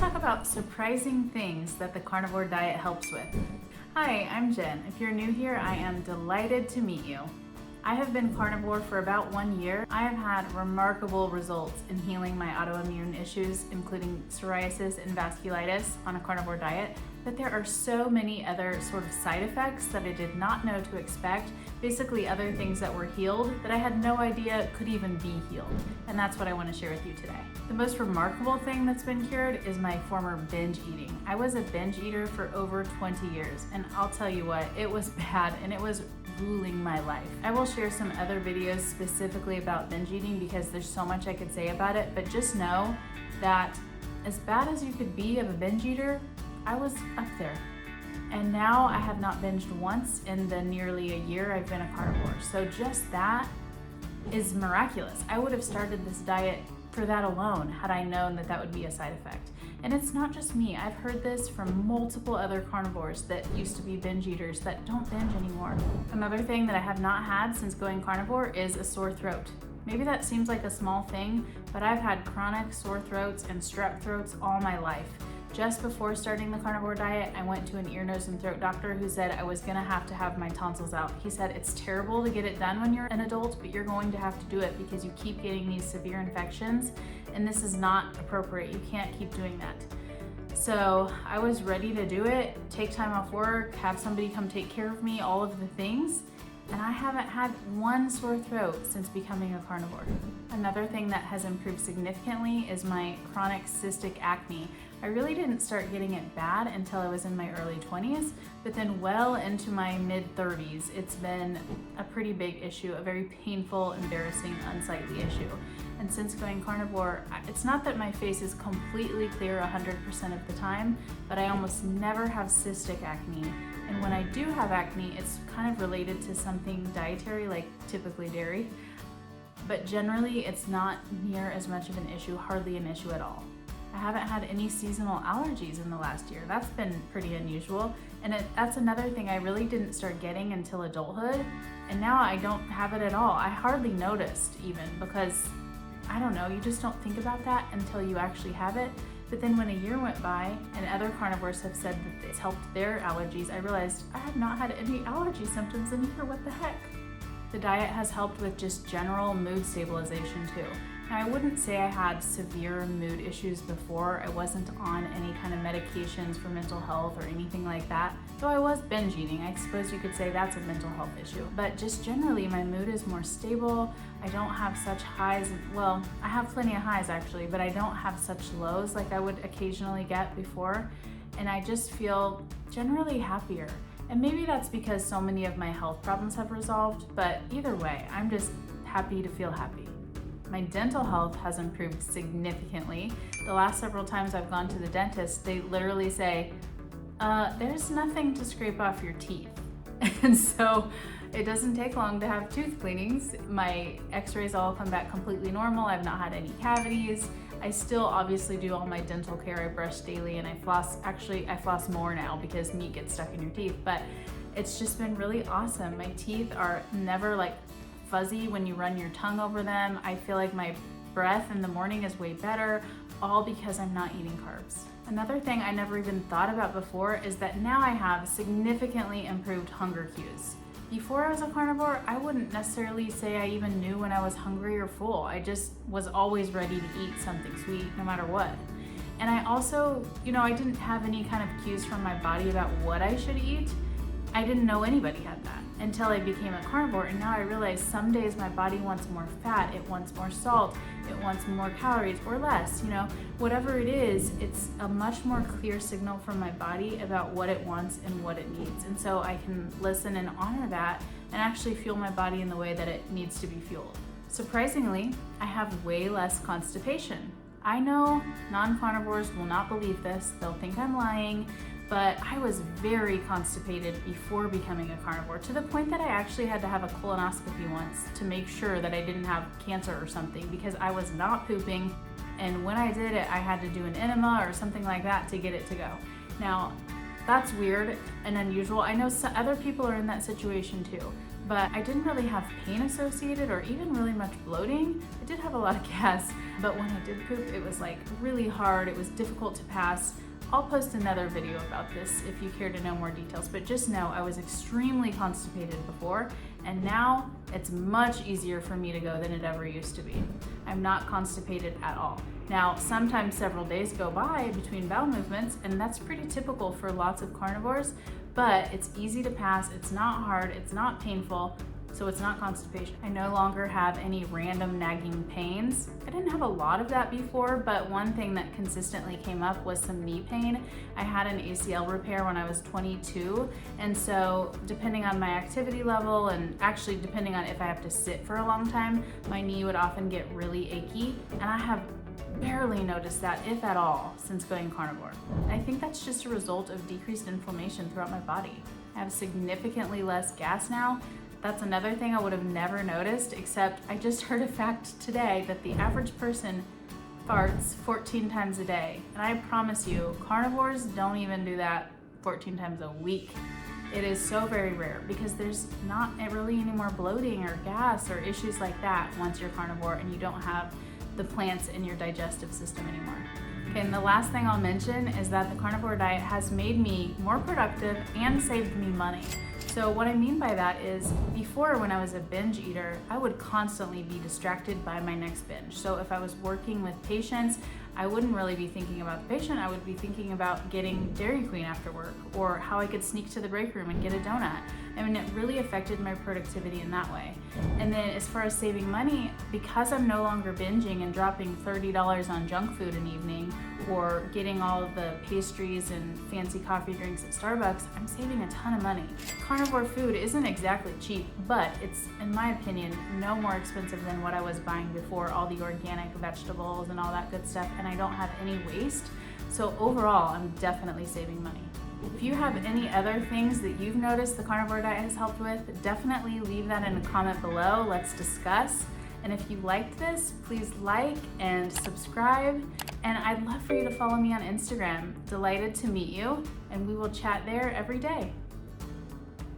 talk about surprising things that the carnivore diet helps with. Hi, I'm Jen. If you're new here, I am delighted to meet you. I have been carnivore for about 1 year. I have had remarkable results in healing my autoimmune issues, including psoriasis and vasculitis on a carnivore diet, but there are so many other sort of side effects that I did not know to expect, basically other things that were healed that I had no idea could even be healed, and that's what I want to share with you today. The most remarkable thing that's been cured is my former binge eating. I was a binge eater for over 20 years, and I'll tell you what, it was bad and it was ruling my life. I will share some other videos specifically about binge eating because there's so much I could say about it, but just know that as bad as you could be of a binge eater, I was up there. And now I have not binged once in the nearly a year I've been a carnivore. So just that is miraculous. I would have started this diet for that alone had I known that that would be a side effect. And it's not just me. I've heard this from multiple other carnivores that used to be binge eaters that don't binge anymore. Another thing that I have not had since going carnivore is a sore throat. Maybe that seems like a small thing, but I've had chronic sore throats and strep throats all my life. Just before starting the carnivore diet, I went to an ear, nose, and throat doctor who said I was gonna have to have my tonsils out. He said it's terrible to get it done when you're an adult, but you're going to have to do it because you keep getting these severe infections, and this is not appropriate. You can't keep doing that. So I was ready to do it, take time off work, have somebody come take care of me, all of the things, and I haven't had one sore throat since becoming a carnivore. Another thing that has improved significantly is my chronic cystic acne. I really didn't start getting it bad until I was in my early 20s, but then well into my mid 30s, it's been a pretty big issue, a very painful, embarrassing, unsightly issue. And since going carnivore, it's not that my face is completely clear 100% of the time, but I almost never have cystic acne. And when I do have acne, it's kind of related to something dietary, like typically dairy, but generally it's not near as much of an issue, hardly an issue at all. I haven't had any seasonal allergies in the last year. That's been pretty unusual. And that's another thing I really didn't start getting until adulthood. And now I don't have it at all. I hardly noticed even because, I don't know, you just don't think about that until you actually have it. But then when a year went by and other carnivores have said that it's helped their allergies, I realized I have not had any allergy symptoms in here. What the heck? The diet has helped with just general mood stabilization too. Now, I wouldn't say I had severe mood issues before. I wasn't on any kind of medications for mental health or anything like that, though I was binge eating. I suppose you could say that's a mental health issue. But just generally, my mood is more stable. I don't have such highs. Well, I have plenty of highs actually, but I don't have such lows like I would occasionally get before. And I just feel generally happier. And maybe that's because so many of my health problems have resolved, but either way, I'm just happy to feel happy. My dental health has improved significantly. The last several times I've gone to the dentist, they literally say, there's nothing to scrape off your teeth. And so it doesn't take long to have tooth cleanings. My x-rays all come back completely normal. I've not had any cavities. I still obviously do all my dental care. I brush daily and I floss. Actually, I floss more now because meat gets stuck in your teeth, but it's just been really awesome. My teeth are never like fuzzy when you run your tongue over them. I feel like my breath in the morning is way better, all because I'm not eating carbs. Another thing I never even thought about before is that now I have significantly improved hunger cues. Before I was a carnivore, I wouldn't necessarily say I even knew when I was hungry or full. I just was always ready to eat something sweet no matter what. And I also, I didn't have any kind of cues from my body about what I should eat. I didn't know anybody had that until I became a carnivore, and now I realize some days my body wants more fat, it wants more salt, it wants more calories or less, whatever it is, it's a much more clear signal from my body about what it wants and what it needs. And so I can listen and honor that and actually fuel my body in the way that it needs to be fueled. Surprisingly, I have way less constipation. I know non-carnivores will not believe this, they'll think I'm lying, but I was very constipated before becoming a carnivore, to the point that I actually had to have a colonoscopy once to make sure that I didn't have cancer or something because I was not pooping, and when I did it, I had to do an enema or something like that to get it to go. Now, that's weird and unusual. I know other people are in that situation too, but I didn't really have pain associated or even really much bloating. I did have a lot of gas, but when I did poop, it was like really hard. It was difficult to pass. I'll post another video about this if you care to know more details, but just know I was extremely constipated before, and now it's much easier for me to go than it ever used to be. I'm not constipated at all. Now, sometimes several days go by between bowel movements, and that's pretty typical for lots of carnivores, but it's easy to pass, it's not hard, it's not painful, so it's not constipation. I no longer have any random nagging pains. I didn't have a lot of that before, but one thing that consistently came up was some knee pain. I had an ACL repair when I was 22, and so depending on my activity level, and actually depending on if I have to sit for a long time, my knee would often get really achy, and I have barely noticed that, if at all, since going carnivore. I think that's just a result of decreased inflammation throughout my body. I have significantly less gas now. That's another thing I would have never noticed, except I just heard a fact today that the average person farts 14 times a day. And I promise you, carnivores don't even do that 14 times a week. It is so very rare because there's not really any more bloating or gas or issues like that once you're carnivore and you don't have the plants in your digestive system anymore. Okay, and the last thing I'll mention is that the carnivore diet has made me more productive and saved me money. So what I mean by that is, before, when I was a binge eater, I would constantly be distracted by my next binge. So if I was working with patients, I wouldn't really be thinking about the patient. I would be thinking about getting Dairy Queen after work, or how I could sneak to the break room and get a donut. I mean, it really affected my productivity in that way. And then as far as saving money, because I'm no longer binging and dropping $30 on junk food an evening, or getting all of the pastries and fancy coffee drinks at Starbucks, I'm saving a ton of money. Carnivore food isn't exactly cheap, but it's, in my opinion, no more expensive than what I was buying before, all the organic vegetables and all that good stuff, and I don't have any waste. So overall, I'm definitely saving money. If you have any other things that you've noticed the carnivore diet has helped with, definitely leave that in a comment below. Let's discuss. And if you liked this, please like and subscribe. And I'd love for you to follow me on Instagram. Delighted to meet you, and we will chat there every day.